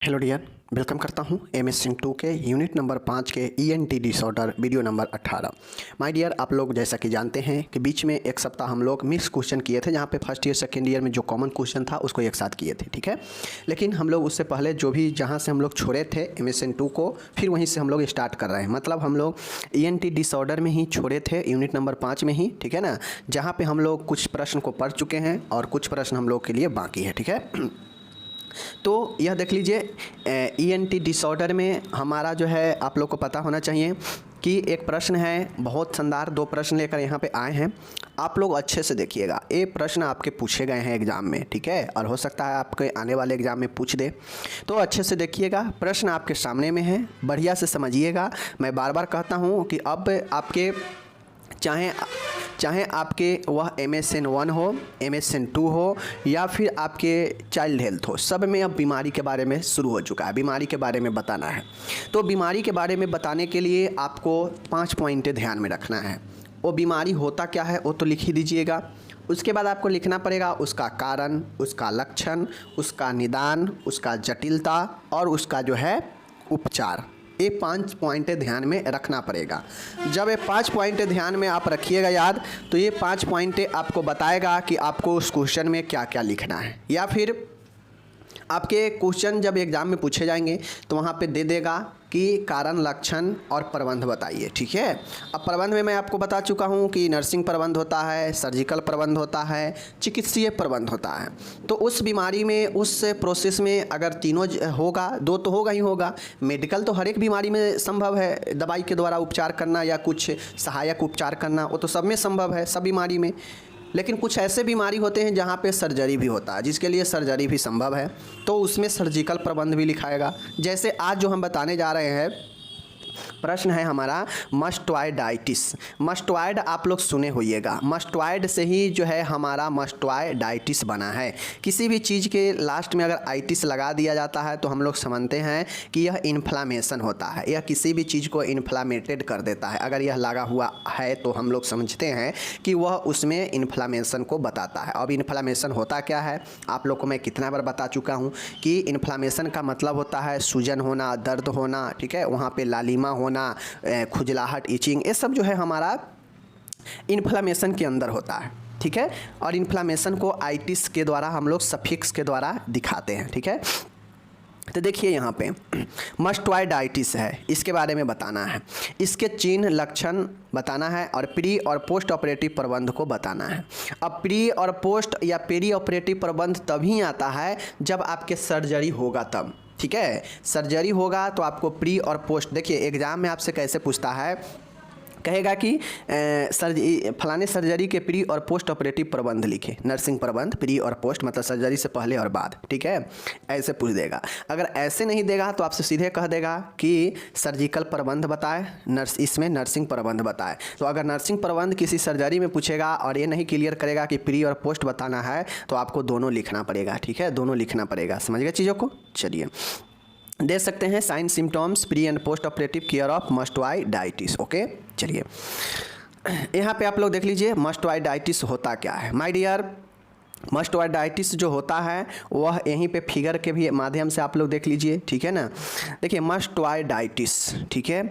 Hello dear, welcome करता हूं MS Singh 2 के यूनिट नंबर 5 के ENT disorder video number 18। My dear, आप लोग जैसा कि जानते हैं कि बीच में एक सप्ताह हम लोग मिक्स क्वेश्चन किए थे, जहां पे फर्स्ट ईयर सेकेंड ईयर में जो कॉमन क्वेश्चन था उसको एक साथ किए थे, ठीक है। लेकिन हम लोग उससे पहले जो भी जहाँ से हम लोग छोड़े थे एमएसएन 2 को, फिर वहीं से हम लोग स्टार्ट कर रहे हैं। मतलब हम लोग ईएनटी डिसऑर्डर में ही छोड़े थे यूनिट नंबर 5 में ही, ठीक है ना, जहाँ पर हम लोग कुछ प्रश्न को पढ़ चुके हैं और कुछ प्रश्न हम लोग के लिए बाकी है, ठीक है। तो यह देख लीजिए, ईएनटी डिसऑर्डर में हमारा जो है आप लोग को पता होना चाहिए कि एक प्रश्न है, बहुत शानदार 2 प्रश्न लेकर यहाँ पे आए हैं। आप लोग अच्छे से देखिएगा, ये प्रश्न आपके पूछे गए हैं एग्ज़ाम में, ठीक है, और हो सकता है आपके आने वाले एग्ज़ाम में पूछ दे। तो अच्छे से देखिएगा, प्रश्न आपके सामने में है, बढ़िया से समझिएगा। मैं बार बार कहता हूँ कि अब आपके चाहे आपके वह एमएसएन 1 हो, एमएसएन 2 हो, या फिर आपके चाइल्ड हेल्थ हो, सब में अब बीमारी के बारे में शुरू हो चुका है, बीमारी के बारे में बताना है। तो बीमारी के बारे में बताने के लिए आपको 5 पॉइंट ध्यान में रखना है। वो बीमारी होता क्या है वो तो लिख ही दीजिएगा। उसके बाद आपको लिखना पड़ेगा उसका कारण, उसका लक्षण, उसका निदान, उसका जटिलता और उसका जो है उपचार। ये 5 पॉइंट ध्यान में रखना पड़ेगा। जब ये 5 पॉइंट ध्यान में आप रखिएगा याद, तो ये 5 पॉइंट आपको बताएगा कि आपको उस क्वेश्चन में क्या क्या लिखना है। या फिर आपके क्वेश्चन जब एग्ज़ाम में पूछे जाएंगे तो वहाँ पे दे देगा कि कारण, लक्षण और प्रबंध बताइए, ठीक है। अब प्रबंध में मैं आपको बता चुका हूँ कि नर्सिंग प्रबंध होता है, सर्जिकल प्रबंध होता है, चिकित्सीय प्रबंध होता है। तो उस बीमारी में, उस प्रोसेस में अगर तीनों होगा, 2 तो होगा ही होगा। मेडिकल तो हर एक बीमारी में संभव है, दवाई के द्वारा उपचार करना या कुछ सहायक उपचार करना, वो तो सब में संभव है, सब बीमारी में। लेकिन कुछ ऐसे बीमारी होते हैं जहाँ पे सर्जरी भी होता है, जिसके लिए सर्जरी भी संभव है, तो उसमें सर्जिकल प्रबंध भी लिखाएगा। जैसे आज जो हम बताने जा रहे हैं, प्रश्न है हमारा मस्टॉइडाइटिस। मस्टॉइड आप लोग सुने होइएगा, मस्टॉइड से ही जो है हमारा मस्टॉइडाइटिस बना है। किसी भी चीज़ के लास्ट में अगर आइटिस लगा दिया जाता है तो हम लोग समझते हैं कि यह इन्फ्लामेशन होता है, यह किसी भी चीज़ को इन्फ्लामेटेड कर देता है। अगर यह लगा हुआ है तो हम लोग समझते हैं कि वह उसमें इन्फ्लामेशन को बताता है। अब इन्फ्लामेशन होता क्या है, आप लोग को मैं कितना बार बता चुका हूँ कि इन्फ्लामेशन का मतलब होता है सूजन होना, दर्द होना, ठीक है, वहाँ पे लालिमा होना, खुजलाहट, इचिंग, ये सब जो है हमारा इन्फ्लामेशन के अंदर होता है, ठीक है। और इन्फ्लामेशन को आइटिस के द्वारा हम लोग सफिक्स के द्वारा दिखाते हैं, ठीक है। तो देखिए यहाँ पे मस्टॉइडाइटिस है, इसके बारे में बताना है, इसके चिन्ह, लक्षण बताना है और प्री और पोस्ट ऑपरेटिव प्रबंध को बताना है। अब प्री और पोस्ट या पेरी ऑपरेटिव प्रबंध तभी आता है जब आपके सर्जरी होगा तब, ठीक है। सर्जरी होगा तो आपको प्री और पोस्ट, देखिए एग्ज़ाम में आपसे कैसे पूछता है, कहेगा कि फलाने सर्जरी के प्री और पोस्ट ऑपरेटिव प्रबंध लिखे। नर्सिंग प्रबंध, प्री और पोस्ट मतलब सर्जरी से पहले और बाद, ठीक है, ऐसे पूछ देगा। अगर ऐसे नहीं देगा तो आपसे सीधे कह देगा कि सर्जिकल प्रबंध बताए, इसमें नर्सिंग प्रबंध बताए। तो अगर नर्सिंग प्रबंध किसी सर्जरी में पूछेगा और ये नहीं क्लियर करेगा कि प्री और पोस्ट बताना है, तो आपको दोनों लिखना पड़ेगा, ठीक है, दोनों लिखना पड़ेगा। समझ गए चीज़ों को। चलिए दे सकते हैं sign, symptoms, pre and post operative care of mastoiditis. Okay, चलिए यहाँ पे आप लोग देख लीजिए मस्टॉइडाइटिस होता क्या है। माय डियर, मस्टॉइडाइटिस जो होता है वह यहीं पे फिगर के भी माध्यम से आप लोग देख लीजिए, ठीक है ना। देखिए मस्टॉइडाइटिस, ठीक है,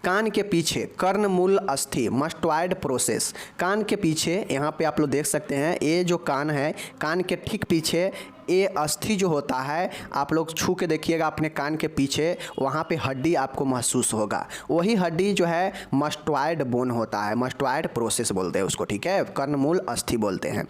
कान के पीछे कर्णमूल अस्थि, मस्टॉइड प्रोसेस, कान के पीछे यहाँ पे आप लोग देख सकते हैं, ये जो कान है, कान के ठीक पीछे ये अस्थि जो होता है, आप लोग छू के देखिएगा अपने कान के पीछे, वहाँ पे हड्डी आपको महसूस होगा। वही हड्डी जो है मस्टॉइड बोन होता है, मस्टॉइड प्रोसेस बोलते हैं उसको, ठीक है, कर्णमूल अस्थि बोलते हैं।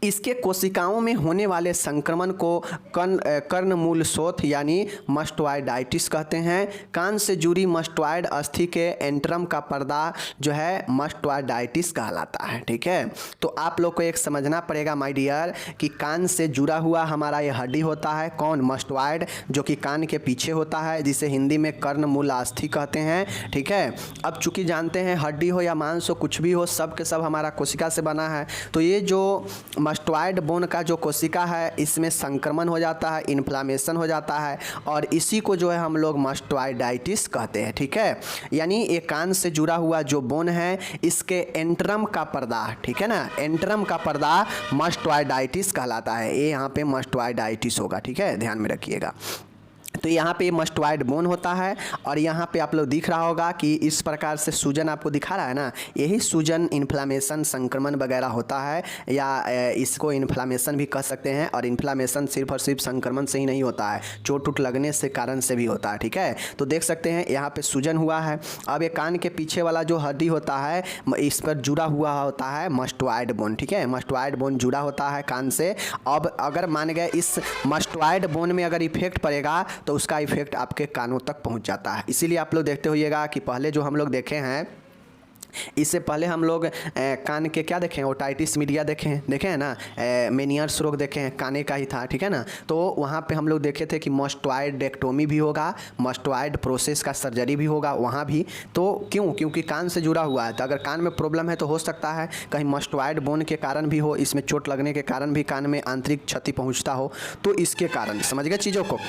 इसके कोशिकाओं में होने वाले संक्रमण को कर्णमूल शोथ यानी मस्टॉइडाइटिस कहते हैं। कान से जुड़ी मस्टॉइड अस्थि के एंट्रम का पर्दा जो है मस्टॉइडाइटिस कहलाता है, ठीक है। तो आप लोग को एक समझना पड़ेगा माय डियर कि कान से जुड़ा हुआ हमारा ये हड्डी होता है, कौन, मस्टॉइड, जो कि कान के पीछे होता है, जिसे हिंदी में कर्णमूल अस्थि कहते हैं, ठीक है। अब चूंकि जानते हैं हड्डी हो या मांस हो, कुछ भी हो, सब के सब हमारा कोशिका से बना है। तो ये जो मस्टॉइड बोन का जो कोशिका है, इसमें संक्रमण हो जाता है, इन्फ्लामेशन हो जाता है, और इसी को जो है हम लोग मस्टॉइडाइटिस कहते हैं, ठीक है। यानी एक कान से जुड़ा हुआ जो बोन है, इसके एंट्रम का पर्दा, ठीक है ना, एंट्रम का पर्दा मस्टॉइडाइटिस कहलाता है। ये यहाँ पे मस्टॉइडाइटिस होगा, ठीक है, ध्यान में रखिएगा। तो यहाँ पे मस्टोइड बोन होता है और यहाँ पे आप लोग दिख रहा होगा कि इस प्रकार से सूजन आपको दिखा रहा है ना, यही सूजन इन्फ्लामेशन संक्रमण वगैरह होता है, या इसको इन्फ्लामेशन भी कह सकते हैं। और इन्फ्लामेशन सिर्फ और सिर्फ संक्रमण से ही नहीं होता है, चोट उट लगने से कारण से भी होता है, ठीक है। तो देख सकते हैं यहाँ पे सूजन हुआ है। अब ये कान के पीछे वाला जो हड्डी होता है इस पर जुड़ा हुआ होता है मस्टोइड बोन, ठीक है। मस्टोइड बोन जुड़ा होता है कान से। अब अगर मान गए इस मस्टोइड बोन में अगर इफेक्ट पड़ेगा तो उसका इफेक्ट आपके कानों तक पहुंच जाता है। इसीलिए आप लोग देखते होइएगा कि पहले जो हम लोग देखे हैं, इससे पहले हम लोग कान के क्या देखें, ओटाइटिस मीडिया देखे हैं ना, मेनियर्स रोग देखे हैं, काने का ही था, ठीक है ना। तो वहाँ पे हम लोग देखे थे कि मस्टोइडेक्टोमी भी होगा, मस्टोइड प्रोसेस का सर्जरी भी होगा वहाँ भी। तो क्योंकि कान से जुड़ा हुआ है, तो अगर कान में प्रॉब्लम है तो हो सकता है कहीं मस्टोइड बोन के कारण भी हो, इसमें चोट लगने के कारण भी कान में आंतरिक क्षति पहुँचता हो, तो इसके कारण समझ गए चीज़ों को।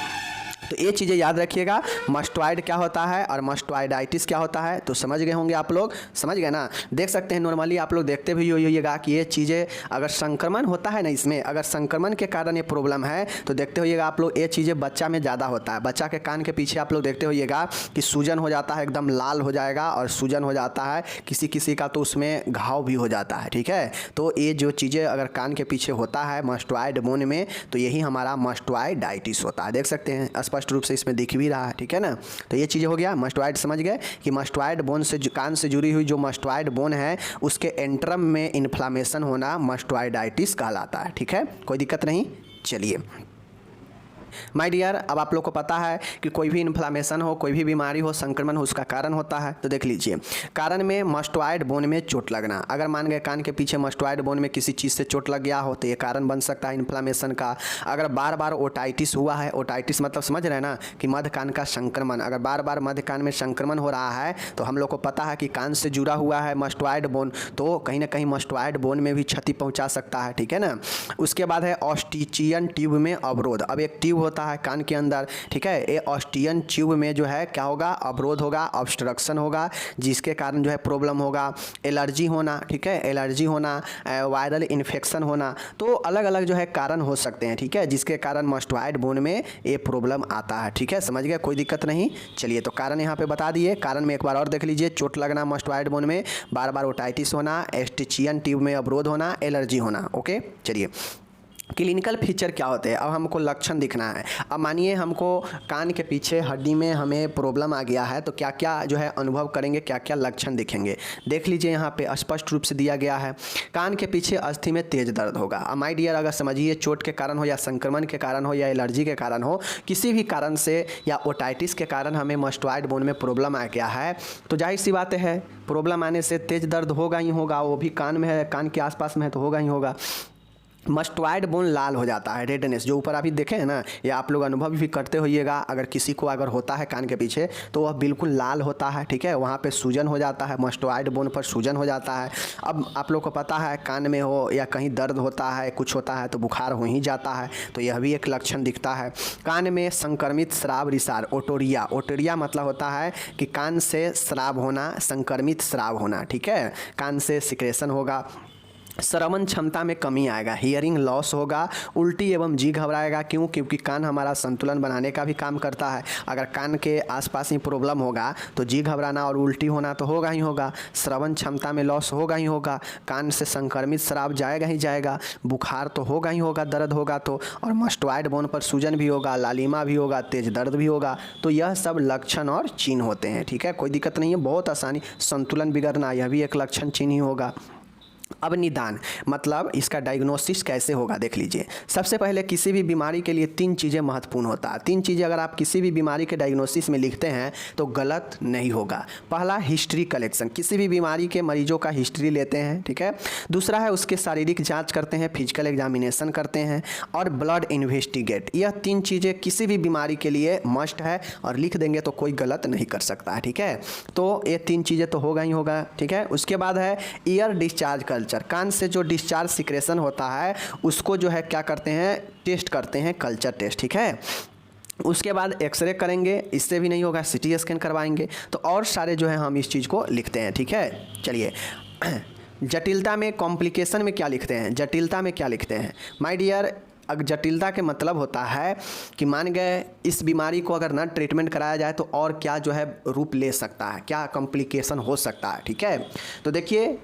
तो ये चीज़ें याद रखिएगा, मस्टोइड क्या होता है और मस्टोइडाइटिस क्या होता है, तो समझ गए होंगे आप लोग, समझ गए ना। देख सकते हैं नॉर्मली आप लोग देखते भी होइएगा कि ये चीज़ें अगर संक्रमण होता है ना, इसमें अगर संक्रमण के कारण ये प्रॉब्लम है तो देखते होइएगा आप लोग, ये चीज़ें बच्चा में ज़्यादा होता है। बच्चा के कान के पीछे आप लोग देखते होइएगा कि सूजन हो जाता है, एकदम लाल हो जाएगा और सूजन हो जाता है, किसी किसी का तो उसमें घाव भी हो जाता है, ठीक है। तो ये जो चीज़ें अगर कान के पीछे होता है मस्टोइड बोन में, तो यही हमारा मस्टोइडाइटिस होता है। देख सकते हैं स्पष्ट रूप से इसमें दिख भी रहा है, ठीक है ना। तो ये चीज़ हो गया मस्टोइड, समझ गए कि मस्टोइड बोन से कान से जुड़ी हुई जो मस्टोइड बोन है उसके एंट्रम में इन्फ्लामेशन होना मस्टोइडाइटिस कहलाता है, ठीक है। कोई दिक्कत नहीं। चलिए माय डियर, अब आप लोग को पता है कि कोई भी इन्फ्लामेशन हो, कोई भी बीमारी हो, संक्रमण हो, उसका कारण होता है। तो देख लीजिए, कारण में मस्टोइड बोन में चोट लगना। अगर मान गए कान के पीछे मस्टोइड बोन में किसी चीज़ से चोट लग गया हो तो ये कारण बन सकता है इन्फ्लामेशन का। अगर बार बार ओटाइटिस हुआ है, ओटाइटिस मतलब समझ रहे हैं ना कि मध्य कान का संक्रमण, अगर बार बार मध्य कान में संक्रमण हो रहा है तो हम लोग को पता है कि कान से जुड़ा हुआ है मस्टोइड बोन, तो कहीं ना कहीं मस्टोइड बोन में भी क्षति पहुँचा सकता है, ठीक है ना। उसके बाद है ऑस्टिचियन ट्यूब में अवरोध। अब एक ट्यूब होता है कान के अंदर, ठीक है। ये ऑस्टियन ट्यूब में जो है क्या होगा, अवरोध होगा, ऑब्स्ट्रक्शन होगा, जिसके कारण जो है प्रॉब्लम होगा। एलर्जी होना, ठीक है, एलर्जी होना, वायरल इन्फेक्शन होना, तो अलग अलग जो है कारण हो सकते हैं, ठीक है, जिसके कारण मस्टोइड बोन में ये प्रॉब्लम आता है, ठीक है, समझ गए, कोई दिक्कत नहीं। चलिए तो कारण यहाँ पे बता दिए। कारण में एक बार और देख लीजिए, चोट लगना मस्टोइड बोन में, बार बार ओटाइटिस होना, ऑस्टिचियन ट्यूब में अवरोध होना, एलर्जी होना, ओके। चलिए क्लिनिकल फीचर क्या होते हैं, अब हमको लक्षण दिखना है। अब मानिए हमको कान के पीछे हड्डी में हमें प्रॉब्लम आ गया है, तो क्या क्या जो है अनुभव करेंगे, क्या क्या लक्षण दिखेंगे, देख लीजिए। यहाँ पे स्पष्ट रूप से दिया गया है, कान के पीछे अस्थि में तेज दर्द होगा। अब माय डियर, अगर समझिए चोट के कारण हो या संक्रमण के कारण हो या एलर्जी के कारण हो, किसी भी कारण से या ओटाइटिस के कारण हमें मस्टोइड बोन में प्रॉब्लम आ गया है, तो जाहिर सी बात है प्रॉब्लम आने से तेज दर्द होगा ही होगा, वो भी कान में है, कान के आसपास में है तो होगा ही होगा। मस्टोइड बोन लाल हो जाता है, रेडनेस जो ऊपर अभी देखे हैं ना, या आप लोग अनुभव भी करते होइएगा। अगर किसी को अगर होता है कान के पीछे तो वह बिल्कुल लाल होता है, ठीक है, वहाँ पे सूजन हो जाता है, मस्टोइड बोन पर सूजन हो जाता है। अब आप लोग को पता है कान में हो या कहीं दर्द होता है, कुछ होता है तो बुखार हो ही जाता है, तो यह भी एक लक्षण दिखता है। कान में संक्रमित स्राव रिसार, ओटोरिया, ओटोरिया मतलब होता है कि कान से स्राव होना, संक्रमित स्राव होना, ठीक है, कान से सिक्रेशन होगा। श्रवण क्षमता में कमी आएगा, हियरिंग लॉस होगा। उल्टी एवं जी घबराएगा, क्यों, क्योंकि कान हमारा संतुलन बनाने का भी काम करता है। अगर कान के आसपास ही प्रॉब्लम होगा तो जी घबराना और उल्टी होना तो होगा ही होगा। श्रवण क्षमता में लॉस होगा ही होगा, कान से संक्रमित श्राव जाएगा ही जाएगा, बुखार तो होगा ही होगा, दर्द होगा तो, और मस्टोइड बोन पर सूजन भी होगा, लालिमा भी होगा, तेज दर्द भी होगा। तो यह सब लक्षण और चिन्ह होते हैं, ठीक है, कोई दिक्कत नहीं है, बहुत आसानी। संतुलन बिगड़ना, यह भी एक लक्षण चिन्ह ही होगा। अब निदान मतलब इसका डायग्नोसिस कैसे होगा, देख लीजिए। सबसे पहले किसी भी बीमारी के लिए 3 चीज़ें महत्वपूर्ण होता है। 3 चीज़ें अगर आप किसी भी बीमारी के डायग्नोसिस में लिखते हैं तो गलत नहीं होगा। पहला, हिस्ट्री कलेक्शन, किसी भी बीमारी के मरीजों का हिस्ट्री लेते हैं, ठीक है। दूसरा है उसके शारीरिक जांच करते हैं, फिजिकल एग्जामिनेशन करते हैं, और ब्लड इन्वेस्टिगेट। यह 3 चीज़ें किसी भी बीमारी के लिए मस्ट है, और लिख देंगे तो कोई गलत नहीं कर सकता है, ठीक है। तो ये 3 चीज़ें तो होगा ही होगा, ठीक है। उसके बाद है ईयर डिस्चार्ज कल्चर, कान से जो डिस्चार्ज सिक्रेशन होता है उसको जो है क्या करते हैं, टेस्ट करते हैं, कल्चर टेस्ट, ठीक है। उसके बाद एक्सरे करेंगे, इससे भी नहीं होगा, सिटी स्कैन करवाएंगे। तो और सारे जो है हम इस चीज़ को लिखते हैं, ठीक है। चलिए जटिलता में, कॉम्प्लिकेशन में क्या लिखते हैं, जटिलता में क्या लिखते हैं माय डियर, जटिलता के मतलब होता है कि मान गए इस बीमारी को अगर ना ट्रीटमेंट कराया जाए तो और क्या जो है रूप ले सकता है, क्या कॉम्प्लिकेशन हो सकता है। ठीक है, तो देखिए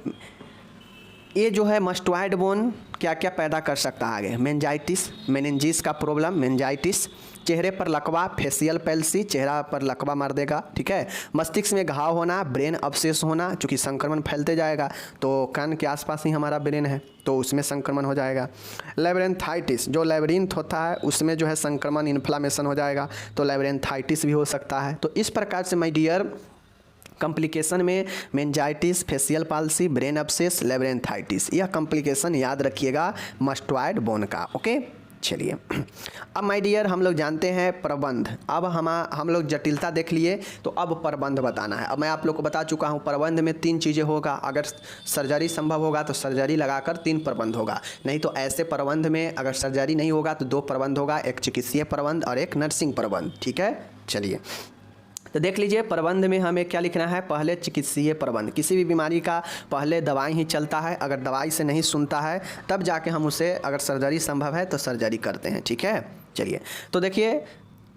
ये जो है मस्टॉइड बोन क्या क्या पैदा कर सकता है आगे, मेनिंजाइटिस, मेनिंजिस का प्रॉब्लम, मेनिंजाइटिस, चेहरे पर लकवा, फेशियल पैल्सी, चेहरा पर लकवा मार देगा। ठीक है, मस्तिष्क में घाव होना, ब्रेन अवशेष होना, चूँकि संक्रमण फैलते जाएगा तो कान के आसपास ही हमारा ब्रेन है तो उसमें संक्रमण हो जाएगा। लेबरेंथाइटिस, जो लेबरिंथ होता है उसमें जो है संक्रमण इन्फ्लामेशन हो जाएगा तो लेबरेंथाइटिस भी हो सकता है। तो इस प्रकार से माय डियर कॉम्प्लिकेशन में meningitis, facial palsy, brain abscess, labyrinthitis, यह कॉम्प्लिकेशन याद रखिएगा मस्टॉइड बोन का। ओके, चलिए अब माय डियर हम लोग जानते हैं प्रबंध। अब हम लोग जटिलता देख लिए तो अब प्रबंध बताना है। अब मैं आप लोग को बता चुका हूँ प्रबंध में 3 चीज़ें होगा, अगर सर्जरी संभव होगा तो सर्जरी लगाकर 3 प्रबंध होगा, नहीं तो ऐसे प्रबंध में अगर सर्जरी नहीं होगा तो 2 प्रबंध होगा, एक चिकित्सीय प्रबंध और एक नर्सिंग प्रबंध। ठीक है, चलिए तो देख लीजिए प्रबंध में हमें क्या लिखना है, पहले चिकित्सीय प्रबंध। किसी भी बीमारी का पहले दवाई ही चलता है, अगर दवाई से नहीं सुनता है तब जाके हम उसे अगर सर्जरी संभव है तो सर्जरी करते हैं। ठीक है, चलिए तो देखिए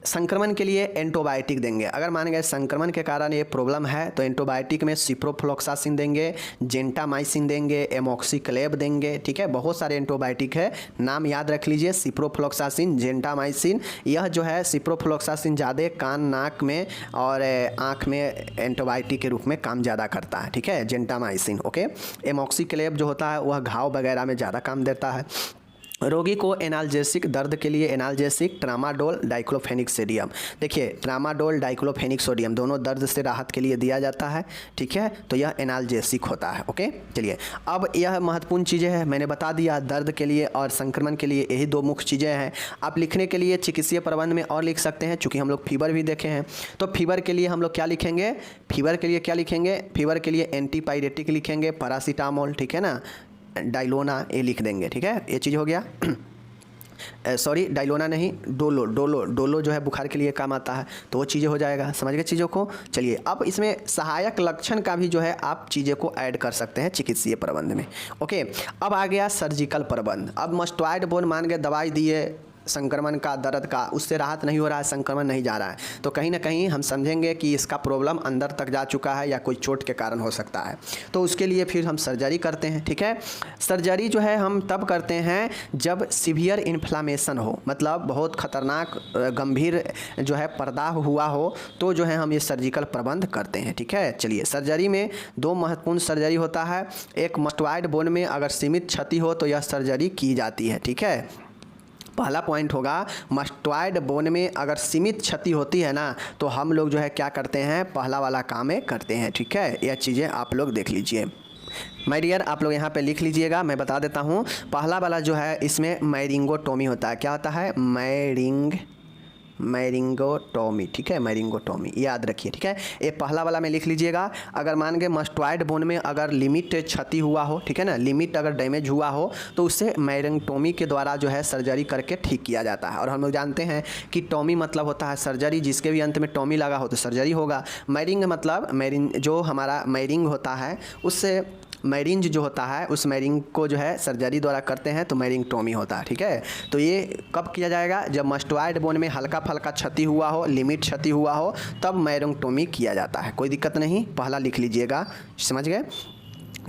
संक्रमण के लिए एंटीबायोटिक देंगे। अगर मान गए संक्रमण के कारण ये प्रॉब्लम है तो एंटीबायोटिक में सिप्रोफ्लॉक्सासिन देंगे, जेंटामाइसिन देंगे, एमॉक्सिक्लेव देंगे। ठीक है, बहुत सारे एंटीबायोटिक है, नाम याद रख लीजिए, सिप्रोफ्लॉक्सासिन, जेंटामाइसिन। यह जो है सिप्रोफ्लॉक्सासिन ज़्यादा कान, नाक में और आँख में एंटीबायोटिक के रूप में काम ज़्यादा करता है। ठीक है, जेंटामाइसिन। ओके, एमॉक्सिक्लेव जो होता है वह घाव वगैरह में ज़्यादा काम देता है। रोगी को एनाल्जेसिक, दर्द के लिए एनाल्जेसिक, ट्रामाडोल, डाइक्लोफेनिक सोडियम। देखिए ट्रामाडोल, डाइक्लोफेनिक सोडियम दोनों दर्द से राहत के लिए दिया जाता है। ठीक है, तो यह एनाल्जेसिक होता है। ओके, चलिए अब यह महत्वपूर्ण चीज़ें हैं, मैंने बता दिया दर्द के लिए और संक्रमण के लिए यही 2 मुख्य चीज़ें हैं। आप लिखने के लिए चिकित्सीय प्रबंध में और लिख सकते हैं, चूँकि हम लोग फीवर भी देखे हैं तो फीवर के लिए हम लोग क्या लिखेंगे, फीवर के लिए क्या लिखेंगे, फीवर के लिए एंटीपायरेटिक लिखेंगे, पैरासीटामोल। ठीक है ना, डाइलोना ये लिख देंगे। ठीक है, ये चीज़ हो गया। सॉरी डाइलोना नहीं, डोलो जो है बुखार के लिए काम आता है तो वो चीज़ें हो जाएगा। समझ गए चीज़ों को। चलिए अब इसमें सहायक लक्षण का भी जो है आप चीज़ें को ऐड कर सकते हैं चिकित्सीय प्रबंध में। ओके, अब आ गया सर्जिकल प्रबंध। अब मस्टॉइड बोन मान गए दवाई दिए संक्रमण का, दर्द का, उससे राहत नहीं हो रहा है, संक्रमण नहीं जा रहा है तो कहीं ना कहीं हम समझेंगे कि इसका प्रॉब्लम अंदर तक जा चुका है या कोई चोट के कारण हो सकता है, तो उसके लिए फिर हम सर्जरी करते हैं। ठीक है, सर्जरी जो है हम तब करते हैं जब सीवियर इन्फ्लामेशन हो, मतलब बहुत खतरनाक गंभीर जो है प्रदाह हुआ हो तो जो है हम ये सर्जिकल प्रबंध करते हैं। ठीक है, चलिए सर्जरी में 2 महत्वपूर्ण सर्जरी होता है। एक मस्टॉइड बोन में अगर सीमित क्षति हो तो यह सर्जरी की जाती है। ठीक है, पहला पॉइंट होगा मस्टॉइड बोन में अगर सीमित क्षति होती है ना तो हम लोग जो है क्या करते हैं, पहला वाला काम करते हैं। ठीक है, यह चीज़ें आप लोग देख लीजिए माय डियर, आप लोग यहाँ पे लिख लीजिएगा, मैं बता देता हूँ। पहला वाला जो है इसमें मैरिंगोटोमी होता है। क्या होता है, मैरिंगोटोमी। ठीक है, मैरिंगोटोमी याद रखिए। ठीक है, ये पहला वाला में लिख लीजिएगा। अगर मान के मस्टॉइड बोन में अगर लिमिट क्षति हुआ हो, ठीक है ना, लिमिट अगर डैमेज हुआ हो तो उससे मैरिंगोटोमी के द्वारा जो है सर्जरी करके ठीक किया जाता है। और हम लोग जानते हैं कि टोमी मतलब होता है सर्जरी, जिसके भी अंत में टोमी लगा हो तो सर्जरी होगा। मैरिंग मतलब जो हमारा मैरिंग होता है उससे मैरिंज जो होता है उस मैरिंग को जो है सर्जरी द्वारा करते हैं तो मैरिंगटोमी होता है। ठीक है, तो ये कब किया जाएगा, जब मस्टॉइड बोन में हल्का फल्का क्षति हुआ हो, लिमिट क्षति हुआ हो तब मैरिंगटोमी किया जाता है। कोई दिक्कत नहीं, पहला लिख लीजिएगा, समझ गए।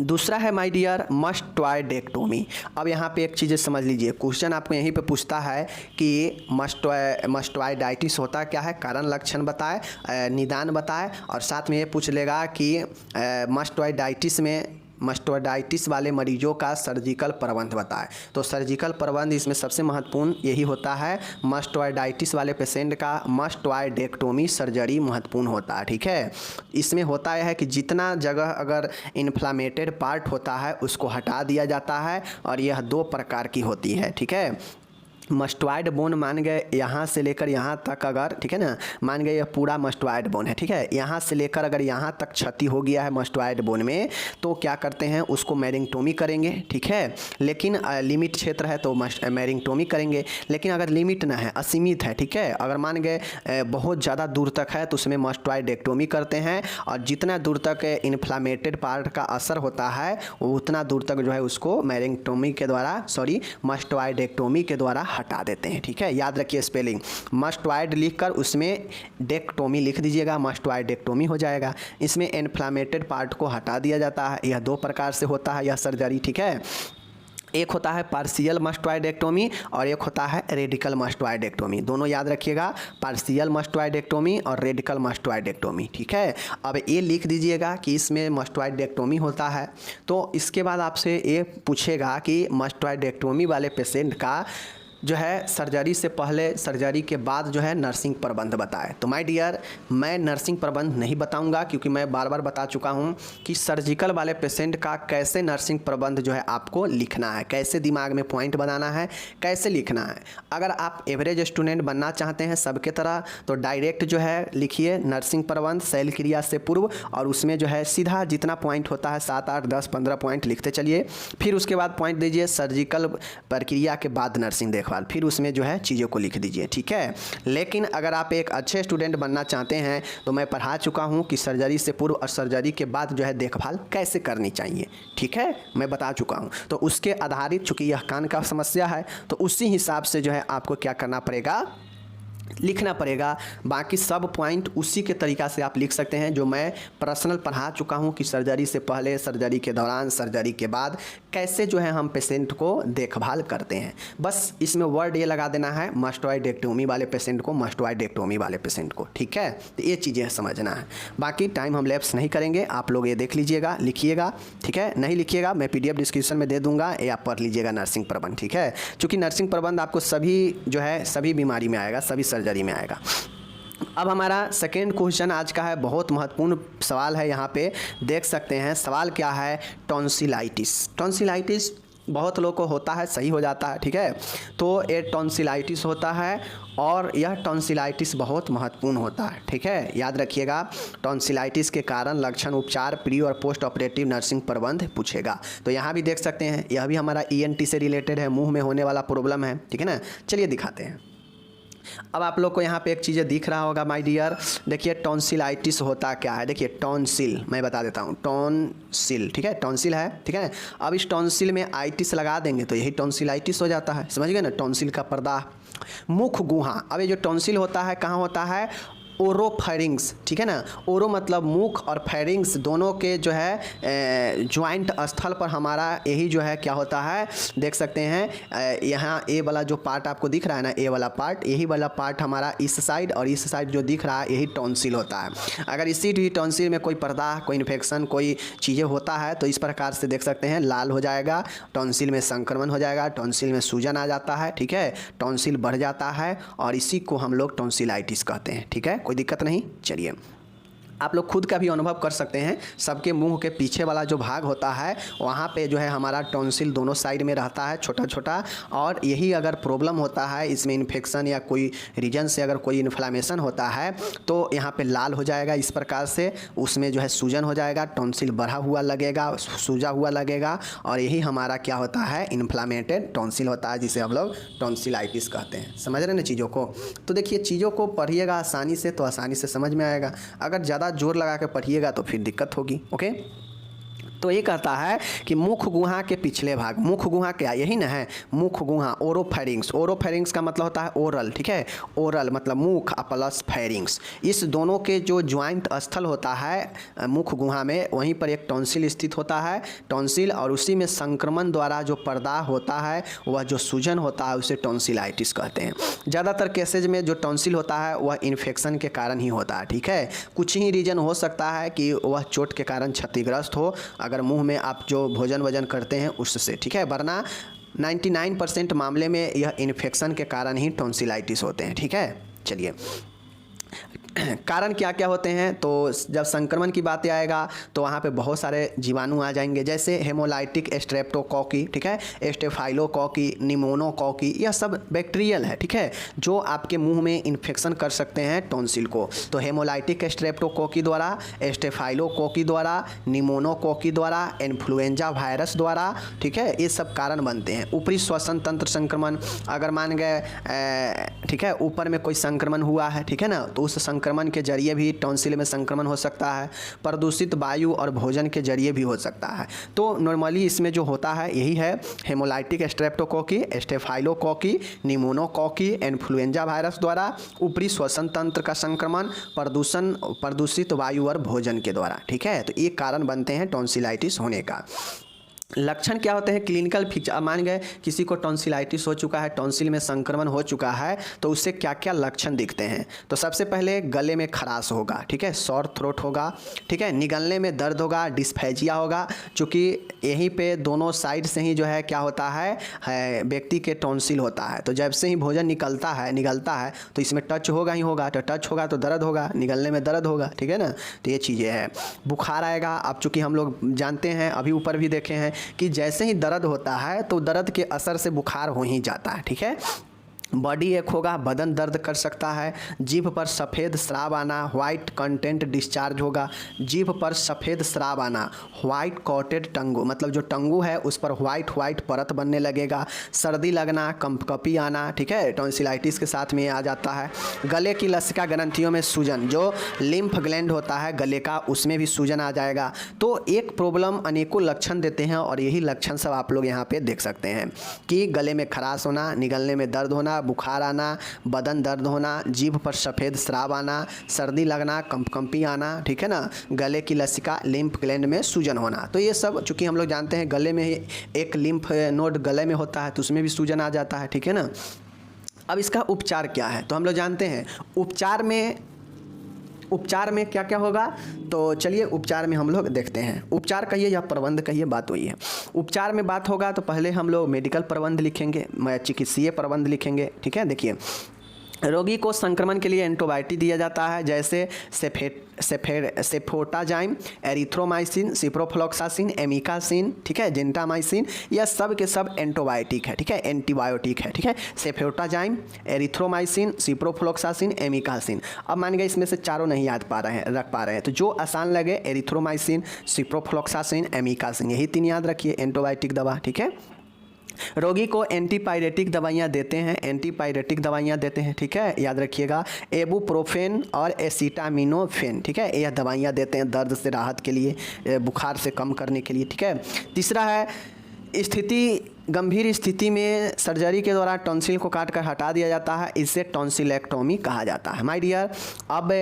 दूसरा है माय डियर मस्टॉइडेक्टोमी। अब यहाँ पे एक चीज़ समझ लीजिए, क्वेश्चन आपको यहीं पे पूछता है कि मस्टॉइडाइटिस होता क्या है, कारण लक्षण बताए, निदान बताए, और साथ में ये पूछ लेगा कि मस्टॉइडाइटिस वाले मरीजों का सर्जिकल प्रबंध बताएं। तो सर्जिकल प्रबंध इसमें सबसे महत्वपूर्ण यही होता है, मस्टॉइडाइटिस वाले पेशेंट का मस्टॉइडेक्टोमी सर्जरी महत्वपूर्ण होता है। ठीक है, इसमें होता है कि जितना जगह अगर इन्फ्लामेटेड पार्ट होता है उसको हटा दिया जाता है, और यह 2 प्रकार की होती है। ठीक है, मस्टॉइड बोन मान गए यहाँ से लेकर यहाँ तक, अगर ठीक है ना, मान गए यह पूरा मस्टॉइड बोन है। ठीक है, यहाँ से लेकर अगर यहाँ तक क्षति हो गया है मस्टॉइड बोन में तो क्या करते हैं, उसको मैरिंगटोमी करेंगे। ठीक है, लेकिन लिमिट क्षेत्र है तो मैरिंगटोमी करेंगे, लेकिन अगर लिमिट ना है, असीमित है, ठीक है, अगर मान गए बहुत ज़्यादा दूर तक है तो उसमें मस्टॉइडेक्टोमी करते हैं, और जितना दूर तक इन्फ्लामेटेड पार्ट का असर होता है वो उतना दूर तक जो है उसको मैरिंगटोमी के द्वारा, मस्टॉइडेक्टोमी के द्वारा हटा देते हैं। ठीक है, याद रखिए स्पेलिंग, मस्टॉइड लिखकर उसमें डेक्टोमी लिख दीजिएगा, मस्टॉइडेक्टोमी हो जाएगा। इसमें इन्फ्लामेटेड पार्ट को हटा दिया जाता है। यह दो प्रकार से होता है यह सर्जरी। ठीक है, एक होता है पार्शियल मस्टॉइडेक्टोमी और एक होता है रेडिकल मस्टॉइडेक्टोमी। दोनों याद रखिएगा, पार्शियल मस्टॉइडेक्टोमी और रेडिकल मस्टॉइडेक्टोमी। ठीक है, अब ये लिख दीजिएगा कि इसमें मस्टॉइडेक्टोमी होता है। तो इसके बाद आपसे ये पूछेगा कि मस्टॉइडेक्टोमी वाले पेशेंट का जो है सर्जरी से पहले सर्जरी के बाद जो है नर्सिंग प्रबंध बताएं। तो माय डियर, मैं नर्सिंग प्रबंध नहीं बताऊंगा क्योंकि मैं बार बार बता चुका हूं कि सर्जिकल वाले पेशेंट का कैसे नर्सिंग प्रबंध जो है आपको लिखना है, कैसे दिमाग में पॉइंट बनाना है, कैसे लिखना है। अगर आप एवरेज स्टूडेंट बनना चाहते हैं सबके तरह तो डायरेक्ट जो है लिखिए नर्सिंग प्रबंध शैल क्रिया से पूर्व, और उसमें जो है सीधा जितना पॉइंट होता है 7, 8, 10, 15 पॉइंट लिखते चलिए। फिर उसके बाद पॉइंट दीजिए सर्जिकल प्रक्रिया के बाद नर्सिंग देखभाल, फिर उसमें जो है चीज़ों को लिख दीजिए। ठीक है, लेकिन अगर आप एक अच्छे स्टूडेंट बनना चाहते हैं तो मैं पढ़ा चुका हूं कि सर्जरी से पूर्व और सर्जरी के बाद जो है देखभाल कैसे करनी चाहिए। ठीक है, मैं बता चुका हूं। तो उसके आधारित, चूंकि यह कान का समस्या है तो उसी हिसाब से जो है आपको क्या करना पड़ेगा, लिखना पड़ेगा। बाकी सब पॉइंट उसी के तरीक़ा से आप लिख सकते हैं जो मैं पर्सनल पढ़ा चुका हूं कि सर्जरी से पहले, सर्जरी के दौरान, सर्जरी के बाद कैसे जो है हम पेशेंट को देखभाल करते हैं। बस इसमें वर्ड ये लगा देना है मस्टॉइडेक्टोमी वाले पेशेंट को, मस्टॉइडेक्टोमी वाले पेशेंट को। ठीक है, तो ये चीज़ें समझना है। बाकी टाइम हम लैप्स नहीं करेंगे, आप लोग ये देख लीजिएगा, लिखिएगा। ठीक है, नहीं लिखिएगा मैं PDF डिस्क्रिप्शन में दे दूँगा, ये आप पढ़ लीजिएगा नर्सिंग प्रबंध। ठीक है, चूँकि नर्सिंग प्रबंध आपको सभी जो है सभी बीमारी में आएगा, सभी सर्जरी में आएगा। अब हमारा सेकेंड क्वेश्चन आज का है, बहुत महत्वपूर्ण सवाल है। यहाँ पे देख सकते हैं सवाल क्या है, टॉन्सिलाइटिस। टॉन्सिलाइटिस बहुत लोग को होता है, सही हो जाता है। ठीक है, तो ये टॉन्सिलाइटिस होता है और यह टॉन्सिलाइटिस बहुत महत्वपूर्ण होता है। ठीक है, याद रखिएगा, टॉन्सिलाइटिस के कारण लक्षण, उपचार, प्री और पोस्ट ऑपरेटिव नर्सिंग प्रबंध पूछेगा। तो यहाँ भी देख सकते हैं, यह भी हमारा ENT से रिलेटेड है, मुंह में होने वाला प्रॉब्लम है। ठीक है ना, चलिए दिखाते हैं। अब आप लोग को यहाँ पे एक चीज़ दिख रहा होगा माय डियर, देखिए टॉन्सिलाइटिस होता क्या है। देखिए टॉन्सिल, मैं बता देता हूँ, टॉन्सिल। ठीक है, टॉन्सिल है। ठीक है, अब इस टॉन्सिल में आइटिस लगा देंगे तो यही टॉन्सिलाइटिस हो जाता है। समझ गए ना, टॉन्सिल का पर्दा। मुख गुहा, अब ये जो टॉन्सिल होता है कहाँ होता है, ओरोफेरिंग्स। ठीक है ना, ओरो मतलब मुख और फेरिंग्स दोनों के जो है ज्वाइंट स्थल पर हमारा यही जो है क्या होता है, देख सकते हैं यहाँ ए वाला जो पार्ट आपको दिख रहा है ना, ए वाला पार्ट, यही वाला पार्ट हमारा इस साइड, और इस साइड जो दिख रहा है यही टॉन्सिल होता है। अगर इसी टॉन्सिल में कोई पर्दा, कोई इन्फेक्शन, कोई चीज़ें होता है तो इस प्रकार से देख सकते हैं लाल हो जाएगा, टॉन्सिल में संक्रमण हो जाएगा, टॉन्सिल में सूजन आ जाता है। ठीक है, टॉन्सिल बढ़ जाता है और इसी को हम लोग टॉन्सिलाइटिस कहते हैं। ठीक है, कोई दिक्कत नहीं। चलिए, आप लोग खुद का भी अनुभव कर सकते हैं, सबके मुंह के पीछे वाला जो भाग होता है वहाँ पे जो है हमारा टॉन्सिल दोनों साइड में रहता है, छोटा छोटा, और यही अगर प्रॉब्लम होता है, इसमें इन्फेक्शन या कोई रीजन से अगर कोई इन्फ्लामेशन होता है तो यहाँ पे लाल हो जाएगा इस प्रकार से, उसमें जो है सूजन हो जाएगा, टॉन्सिल बढ़ा हुआ लगेगा, सूजा हुआ लगेगा, और यही हमारा क्या होता है, इन्फ्लामेटेड टॉन्सिल होता है, जिसे हम लोग टॉन्सिलाइटिस कहते हैं। समझ रहे हैं ना चीज़ों को। तो देखिए चीज़ों को पढ़िएगा आसानी से तो आसानी से समझ में आएगा, अगर ज़्यादा जोर लगा के पढ़िएगा तो फिर दिक्कत होगी। ओके, तो ये कहता है कि मुख गुहा के पिछले भाग, मुख गुहा क्या, यही ना है मुख गुहा, ओरोफेरिंग्स। ओरोफेरिंग्स का मतलब होता है ओरल। ठीक है, ओरल मतलब मुख प्लस फेरिंग्स, इस दोनों के जो ज्वाइंट स्थल होता है मुख गुहा में, वहीं पर एक टॉन्सिल स्थित होता है, टॉन्सिल, और उसी में संक्रमण द्वारा जो पर्दा होता है, वह जो सूजन होता है उसे टॉन्सिलाइटिस कहते हैं। ज़्यादातर केसेज में जो टॉन्सिल होता है वह इन्फेक्शन के कारण ही होता है। ठीक है, कुछ ही रीजन हो सकता है कि वह चोट के कारण क्षतिग्रस्त हो, अगर मुंह में आप जो भोजन वजन करते हैं उससे। ठीक है, वरना 99% मामले में यह इन्फेक्शन के कारण ही टॉन्सिलाइटिस होते हैं। ठीक है, चलिए कारण क्या क्या होते हैं, तो जब संक्रमण की बातें आएगा तो वहाँ पे बहुत सारे जीवाणु आ जाएंगे, जैसे हेमोलाइटिक स्ट्रेप्टोकोकी, ठीक है, स्टेफाइलोकोकी, निमोनोकोकी, यह सब बैक्टीरियल है। ठीक है, जो आपके मुंह में इन्फेक्शन कर सकते हैं टॉन्सिल को। तो हेमोलाइटिक स्ट्रेप्टोकोकी द्वारा, स्टेफाइलोकोकी द्वारा, निमोनोकोकी द्वारा, इन्फ्लुएंजा वायरस द्वारा, ठीक है, ये सब कारण बनते हैं। ऊपरी श्वसन तंत्र संक्रमण, अगर मान गए ठीक है ऊपर में कोई संक्रमण हुआ है, ठीक है ना, तो उस संक्रमण के जरिए भी टॉन्सिल में संक्रमण हो सकता है, प्रदूषित वायु और भोजन के जरिए भी हो सकता है। तो नॉर्मली इसमें जो होता है यही है, haemolytic streptococci, staphylococci, pneumococci, influenza virus द्वारा, ऊपरी श्वसन तंत्र का संक्रमण, प्रदूषित वायु और भोजन के द्वारा। ठीक है, तो ये कारण बनते हैं टॉन्सिलाइटिस होने का। लक्षण क्या होते हैं? क्लिनिकल फीचर, मान गए किसी को टॉन्सिलाइटिस हो चुका है, टॉन्सिल में संक्रमण हो चुका है, तो उससे क्या क्या लक्षण दिखते हैं? तो सबसे पहले गले में खराश होगा, ठीक है, सॉर थ्रोट होगा, ठीक है, निगलने में दर्द होगा, डिस्फेजिया होगा, क्योंकि यहीं पे दोनों साइड से ही जो है क्या होता है व्यक्ति के टॉन्सिल होता है। तो जब से ही भोजन निकलता है तो इसमें टच होगा ही होगा, तो टच होगा तो दर्द होगा, निगलने में दर्द होगा, ठीक है ना। तो ये चीज़ें हैं। बुखार आएगा, अब चूँकि हम लोग जानते हैं, अभी ऊपर भी देखे हैं कि जैसे ही दर्द होता है तो दर्द के असर से बुखार हो ही जाता है। ठीक है, बॉडी एक होगा, बदन दर्द कर सकता है, जीभ पर सफ़ेद स्राव आना, व्हाइट कंटेंट डिस्चार्ज होगा, जीभ पर सफ़ेद स्राव आना, व्हाइट कोटेड टंगू, मतलब जो टंगू है उस पर व्हाइट परत बनने लगेगा, सर्दी लगना, कंपकपी आना, ठीक है, टॉन्सिलाइटिस के साथ में आ जाता है। गले की लसिका ग्रंथियों में सूजन, जो लिम्फ ग्लैंड होता है गले का, उसमें भी सूजन आ जाएगा। तो एक प्रॉब्लम अनेकों लक्षण देते हैं और यही लक्षण सब आप लोग यहाँ पे देख सकते हैं कि गले में खराश होना, निगलने में दर्द होना, बुखार आना, बदन दर्द होना, जीभ पर सफ़ेद स्राव आना, सर्दी लगना, कंपकंपी आना, ठीक है ना, गले की लसिका लिम्फ ग्लैंड में सूजन होना। तो ये सब चूँकि हम लोग जानते हैं गले में ही एक लिम्फ नोड गले में होता है तो उसमें भी सूजन आ जाता है, ठीक है ना। अब इसका उपचार क्या है? तो हम लोग जानते हैं उपचार में क्या क्या होगा। तो चलिए उपचार में हम लोग देखते हैं। उपचार कहिए या प्रबंध कहिए, बात वही है। उपचार में बात होगा तो पहले हम लोग मेडिकल प्रबंध लिखेंगे, चिकित्सीय प्रबंध लिखेंगे, ठीक है। देखिए, रोगी को संक्रमण के लिए एंटीबायोटिक दिया जाता है, जैसे सेफोटाजाइम, एरिथ्रोमाइसिन, सिप्रोफ्लॉक्सासिन, एमिकासिन, ठीक है, जेंटामाइसिन, यह सब के सब एंटीबायोटिक है, ठीक है, एंटीबायोटिक है, ठीक है। सेफोटाजाइम, एरिथ्रोमाइसिन, सिप्रोफ्लॉक्सासिन, एमिकासिन। अब मान गए इसमें से चारों नहीं रख पा रहे हैं तो जो आसान लगे, एरिथ्रोमाइसिन, सिप्रोफ्लॉक्सासिन, एमिकासिन, यही 3 याद रखिए, एंटीबायोटिक दवा, ठीक है। रोगी को एंटीपायरेटिक दवाइयाँ देते हैं, ठीक है, याद रखिएगा, एबुप्रोफेन और एसिटामिनोफेन, ठीक है, यह दवाइयाँ देते हैं दर्द से राहत के लिए, बुखार से कम करने के लिए, ठीक है। तीसरा है, गंभीर स्थिति में सर्जरी के द्वारा टॉन्सिल को काट कर हटा दिया जाता है, इसे टॉन्सिलेक्टोमी कहा जाता है। माय डियर, अब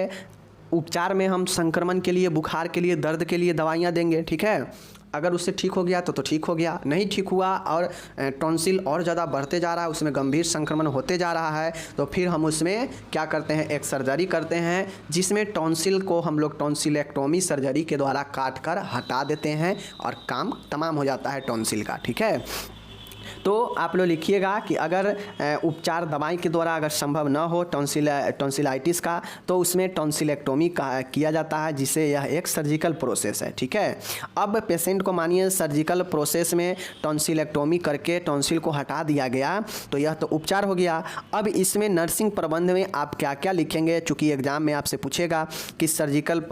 उपचार में हम संक्रमण के लिए, बुखार के लिए, दर्द के लिए दवाइयाँ देंगे, ठीक है। अगर उससे ठीक हो गया तो ठीक हो गया, नहीं ठीक हुआ और टॉन्सिल और ज़्यादा बढ़ते जा रहा है, उसमें गंभीर संक्रमण होते जा रहा है, तो फिर हम उसमें क्या करते हैं, एक सर्जरी करते हैं जिसमें टॉन्सिल को हम लोग टॉन्सिलेक्टोमी सर्जरी के द्वारा काट कर हटा देते हैं और काम तमाम हो जाता है टॉन्सिल का, ठीक है। तो आप लोग लिखिएगा कि अगर उपचार दवाई के द्वारा अगर संभव न हो टॉन्सिलाइटिस का, तो उसमें टॉन्सिलेक्टोमी किया जाता है, जिसे यह एक सर्जिकल प्रोसेस है, ठीक है। अब पेशेंट को मानिए सर्जिकल प्रोसेस में टॉन्सिलेक्टोमी करके टॉन्सिल को हटा दिया गया, तो यह तो उपचार हो गया। अब इसमें नर्सिंग प्रबंध में आप क्या क्या लिखेंगे, चूँकि एग्जाम में आपसे पूछेगा कि सर्जिकल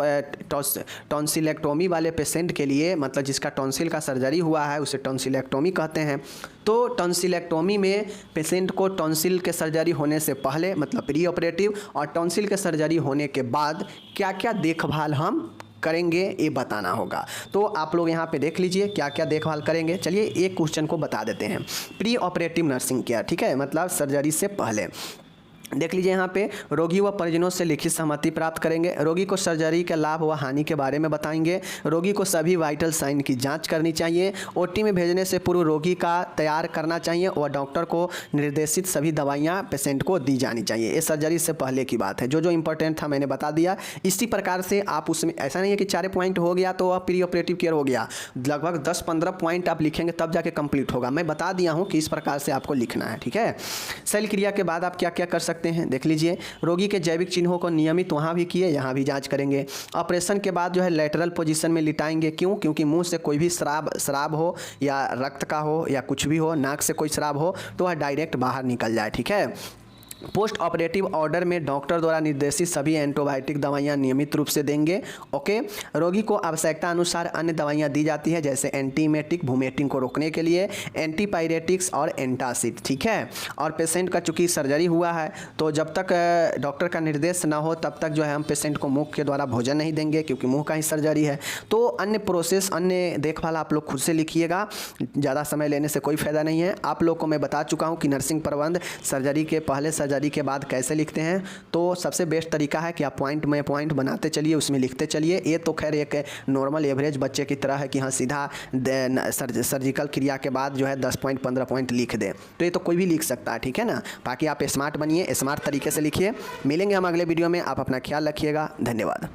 टॉन्सिलेक्टोमी वाले पेशेंट के लिए, मतलब जिसका टॉन्सिल का सर्जरी हुआ है उसे टॉन्सिलेक्टोमी कहते हैं। तो टॉन्सिलेक्टोमी में पेशेंट को टॉन्सिल के सर्जरी होने से पहले, मतलब प्री ऑपरेटिव, और टॉन्सिल के सर्जरी होने के बाद क्या क्या देखभाल हम करेंगे ये बताना होगा। तो आप लोग यहाँ पे देख लीजिए क्या क्या देखभाल करेंगे। चलिए एक क्वेश्चन को बता देते हैं। प्री ऑपरेटिव नर्सिंग केयर, ठीक है, मतलब सर्जरी से पहले देख लीजिए, यहाँ पे रोगी व परिजनों से लिखित सहमति प्राप्त करेंगे, रोगी को सर्जरी के लाभ व हानि के बारे में बताएंगे, रोगी को सभी वाइटल साइन की जांच करनी चाहिए, ओटी में भेजने से पूर्व रोगी का तैयार करना चाहिए और डॉक्टर को निर्देशित सभी दवाइयाँ पेशेंट को दी जानी चाहिए। ये सर्जरी से पहले की बात है, जो जो इंपॉर्टेंट था मैंने बता दिया। इसी प्रकार से आप उसमें, ऐसा नहीं है कि 4 पॉइंट हो गया तो प्री ऑपरेटिव केयर हो गया, लगभग 10-15 पॉइंट आप लिखेंगे तब जाके कंप्लीट होगा। मैं बता दिया हूँ कि इस प्रकार से आपको लिखना है, ठीक है। शल्य क्रिया के बाद आप क्या क्या कर सकते हैं, देख लीजिए, रोगी के जैविक चिन्हों को नियमित वहाँ भी किए, यहाँ भी जांच करेंगे। ऑपरेशन के बाद जो है लेटरल पोजीशन में लिटाएंगे, क्यों, क्योंकि मुंह से कोई भी शराब हो या रक्त का हो या कुछ भी हो, नाक से कोई शराब हो तो वह डायरेक्ट बाहर निकल जाए, ठीक है। पोस्ट ऑपरेटिव ऑर्डर में डॉक्टर द्वारा निर्देशित सभी एंटीबायोटिक दवाइयाँ नियमित रूप से देंगे। ओके, रोगी को आवश्यकता अनुसार अन्य दवाइयाँ दी जाती है, जैसे एंटीमेटिक वोमिटिंग को रोकने के लिए, एंटीपायरेटिक्स और एंटासिड, ठीक है। और पेशेंट का चूँकि सर्जरी हुआ है तो जब तक डॉक्टर का निर्देश ना हो तब तक जो है हम पेशेंट को मुंह के द्वारा भोजन नहीं देंगे, क्योंकि मुंह का ही सर्जरी है। तो अन्य प्रोसेस, अन्य देखभाल आप लोग खुद से लिखिएगा, ज़्यादा समय लेने से कोई फ़ायदा नहीं है। आप लोग को मैं बता चुका हूँ कि नर्सिंग प्रबंध सर्जरी के पहले, सर्जरी के बाद कैसे लिखते हैं। तो सबसे बेस्ट तरीका है कि आप पॉइंट में पॉइंट बनाते चलिए, उसमें लिखते चलिए। ये तो खैर एक नॉर्मल एवरेज बच्चे की तरह है कि हाँ सीधा सर्जिकल क्रिया के बाद जो है 10 पॉइंट 15 पॉइंट लिख दे, तो ये तो कोई भी लिख सकता है, ठीक है ना। बाकी आप स्मार्ट बनिए, स्मार्ट तरीके से लिखिए। मिलेंगे हम अगले वीडियो में, आप अपना ख्याल रखिएगा। धन्यवाद।